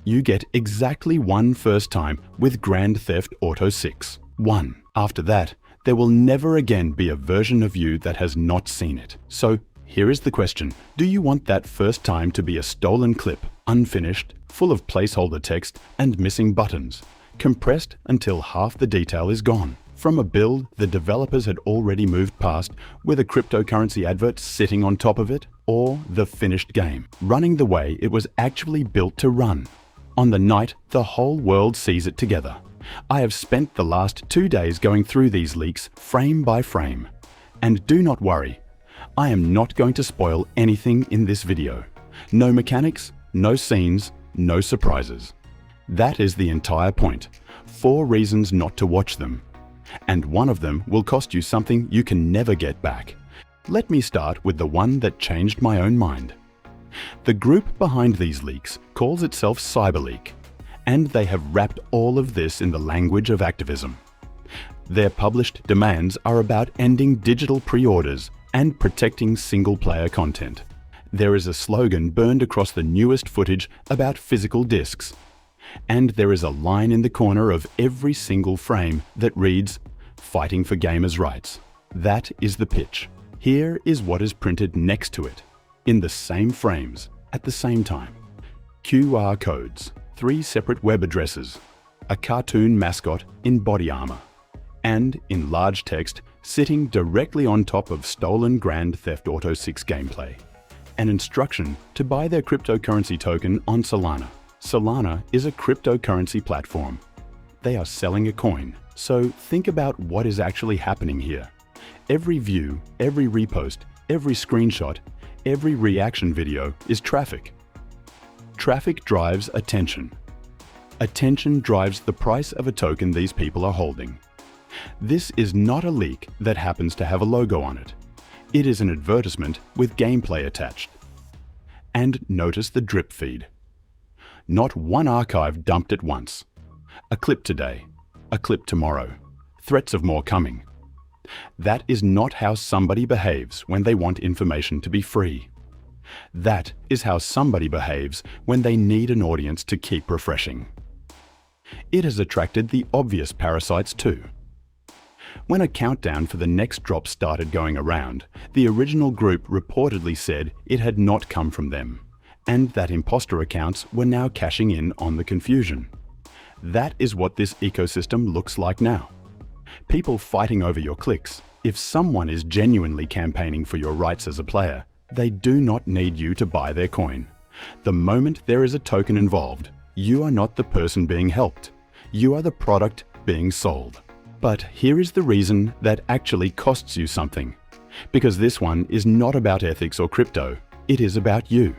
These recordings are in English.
You get exactly one first time with Grand Theft Auto 6. One. After that, there will never again be a version of you that has not seen it. So, here is the question. Do you want that first time to be a stolen clip, unfinished, full of placeholder text and missing buttons, compressed until half the detail is gone? From a build the developers had already moved past with a cryptocurrency advert sitting on top of it? Or the finished game, running the way it was actually built to run? On the night the whole world sees it together. I have spent the last 2 days going through these leaks frame by frame. And do not worry, I am not going to spoil anything in this video. No mechanics, no scenes, no surprises. That is the entire point. 4 reasons not to watch them. And one of them will cost you something you can never get back. Let me start with the one that changed my own mind. The group behind these leaks calls itself CyberLeak, and they have wrapped all of this in the language of activism. Their published demands are about ending digital pre-orders and protecting single-player content. There is a slogan burned across the newest footage about physical discs, and there is a line in the corner of every single frame that reads, "Fighting for gamers' rights." That is the pitch. Here is what is printed next to it, in the same frames, at the same time. QR codes, 3 separate web addresses, a cartoon mascot in body armor, and, in large text, sitting directly on top of stolen Grand Theft Auto 6 gameplay, an instruction to buy their cryptocurrency token on Solana. Solana is a cryptocurrency platform. They are selling a coin, so think about what is actually happening here. Every view, every repost, every screenshot, every reaction video is traffic. Traffic drives attention. Attention drives the price of a token these people are holding. This is not a leak that happens to have a logo on it. It is an advertisement with gameplay attached. And notice the drip feed. Not one archive dumped at once. A clip today, a clip tomorrow, threats of more coming. That is not how somebody behaves when they want information to be free. That is how somebody behaves when they need an audience to keep refreshing. It has attracted the obvious parasites too. When a countdown for the next drop started going around, the original group reportedly said it had not come from them, and that imposter accounts were now cashing in on the confusion. That is what this ecosystem looks like now. People fighting over your clicks. If someone is genuinely campaigning for your rights as a player, they do not need you to buy their coin. The moment there is a token involved, you are not the person being helped. You are the product being sold. But here is the reason that actually costs you something. Because this one is not about ethics or crypto, it is about you.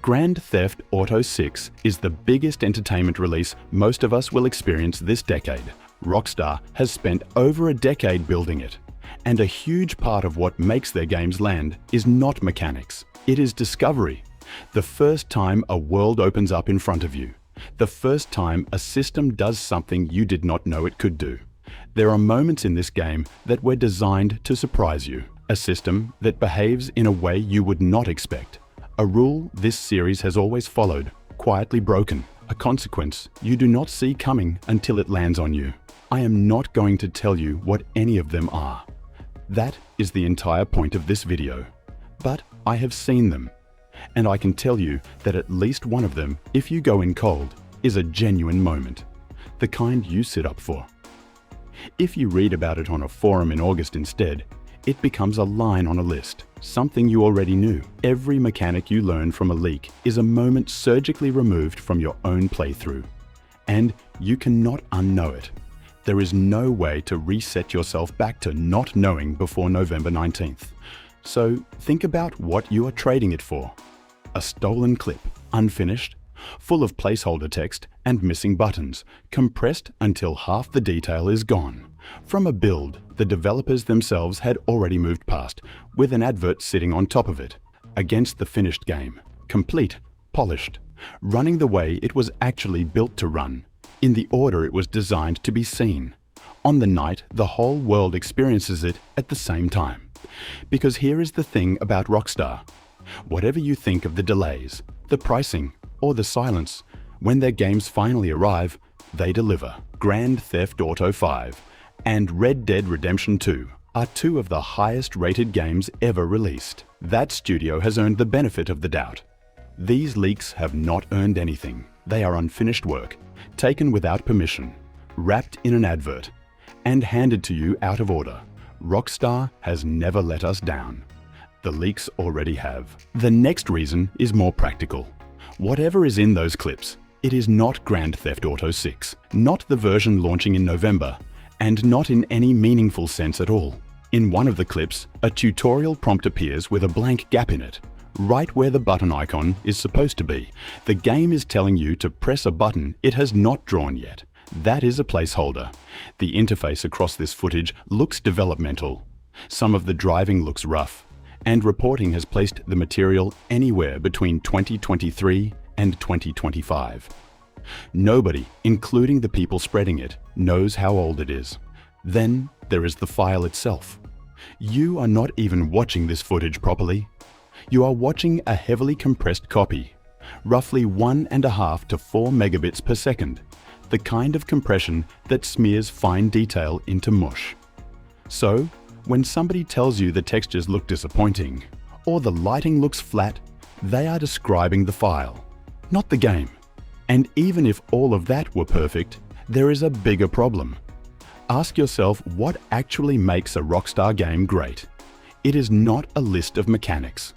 Grand Theft Auto 6 is the biggest entertainment release most of us will experience this decade. Rockstar has spent over a decade building it, and a huge part of what makes their games land is not mechanics. It is discovery. The first time a world opens up in front of you. The first time a system does something you did not know it could do. There are moments in this game that were designed to surprise you. A system that behaves in a way you would not expect. A rule this series has always followed, quietly broken. A consequence you do not see coming until it lands on you. I am not going to tell you what any of them are. That is the entire point of this video. But I have seen them. And I can tell you that at least one of them, if you go in cold, is a genuine moment. The kind you sit up for. If you read about it on a forum in August instead, it becomes a line on a list, something you already knew. Every mechanic you learn from a leak is a moment surgically removed from your own playthrough. And you cannot unknow it. There is no way to reset yourself back to not knowing before November 19th. So think about what you are trading it for. A stolen clip, unfinished, full of placeholder text and missing buttons, compressed until half the detail is gone. From a build the developers themselves had already moved past, with an advert sitting on top of it, against the finished game, complete, polished, running the way it was actually built to run, in the order it was designed to be seen. On the night the whole world experiences it at the same time. Because here is the thing about Rockstar. Whatever you think of the delays, the pricing, or the silence, when their games finally arrive, they deliver. Grand Theft Auto 5 and Red Dead Redemption 2 are two of the highest rated games ever released. That studio has earned the benefit of the doubt. These leaks have not earned anything. They are unfinished work, taken without permission, wrapped in an advert, and handed to you out of order. Rockstar has never let us down. The leaks already have. The next reason is more practical. Whatever is in those clips, it is not Grand Theft Auto 6, not the version launching in November, and not in any meaningful sense at all. In one of the clips, a tutorial prompt appears with a blank gap in it, right where the button icon is supposed to be. The game is telling you to press a button it has not drawn yet. That is a placeholder. The interface across this footage looks developmental. Some of the driving looks rough, and reporting has placed the material anywhere between 2023 and 2025. Nobody, including the people spreading it, knows how old it is. Then there is the file itself. You are not even watching this footage properly. You are watching a heavily compressed copy, roughly 1.5 to 4 megabits per second, the kind of compression that smears fine detail into mush. So, when somebody tells you the textures look disappointing, or the lighting looks flat, they are describing the file, not the game. And even if all of that were perfect, there is a bigger problem. Ask yourself what actually makes a Rockstar game great. It is not a list of mechanics.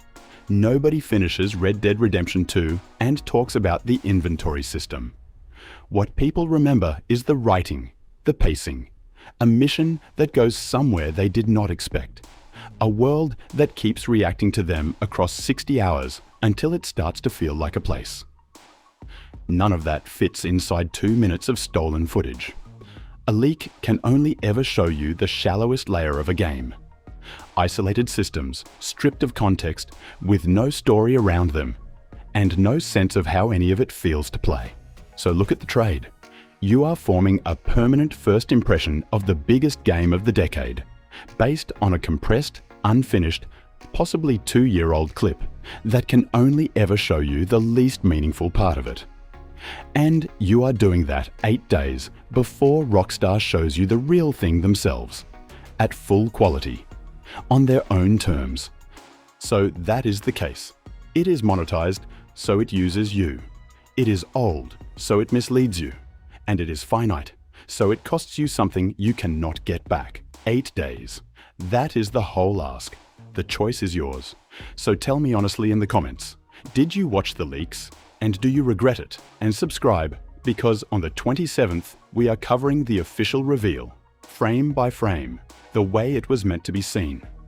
Nobody finishes Red Dead Redemption 2 and talks about the inventory system. What people remember is the writing, the pacing, a mission that goes somewhere they did not expect, a world that keeps reacting to them across 60 hours until it starts to feel like a place. None of that fits inside 2 minutes of stolen footage. A leak can only ever show you the shallowest layer of a game. Isolated systems, stripped of context, with no story around them, and no sense of how any of it feels to play. So look at the trade. You are forming a permanent first impression of the biggest game of the decade, based on a compressed, unfinished, possibly 2-year-old clip that can only ever show you the least meaningful part of it. And you are doing that 8 days before Rockstar shows you the real thing themselves, at full quality, on their own terms. So that is the case. It is monetized, so it uses you. It is old, so it misleads you. And it is finite, so it costs you something you cannot get back. 8 days. That is the whole ask. The choice is yours. So tell me honestly in the comments, did you watch the leaks? And do you regret it? And subscribe, because on the 27th, we are covering the official reveal, frame by frame, the way it was meant to be seen.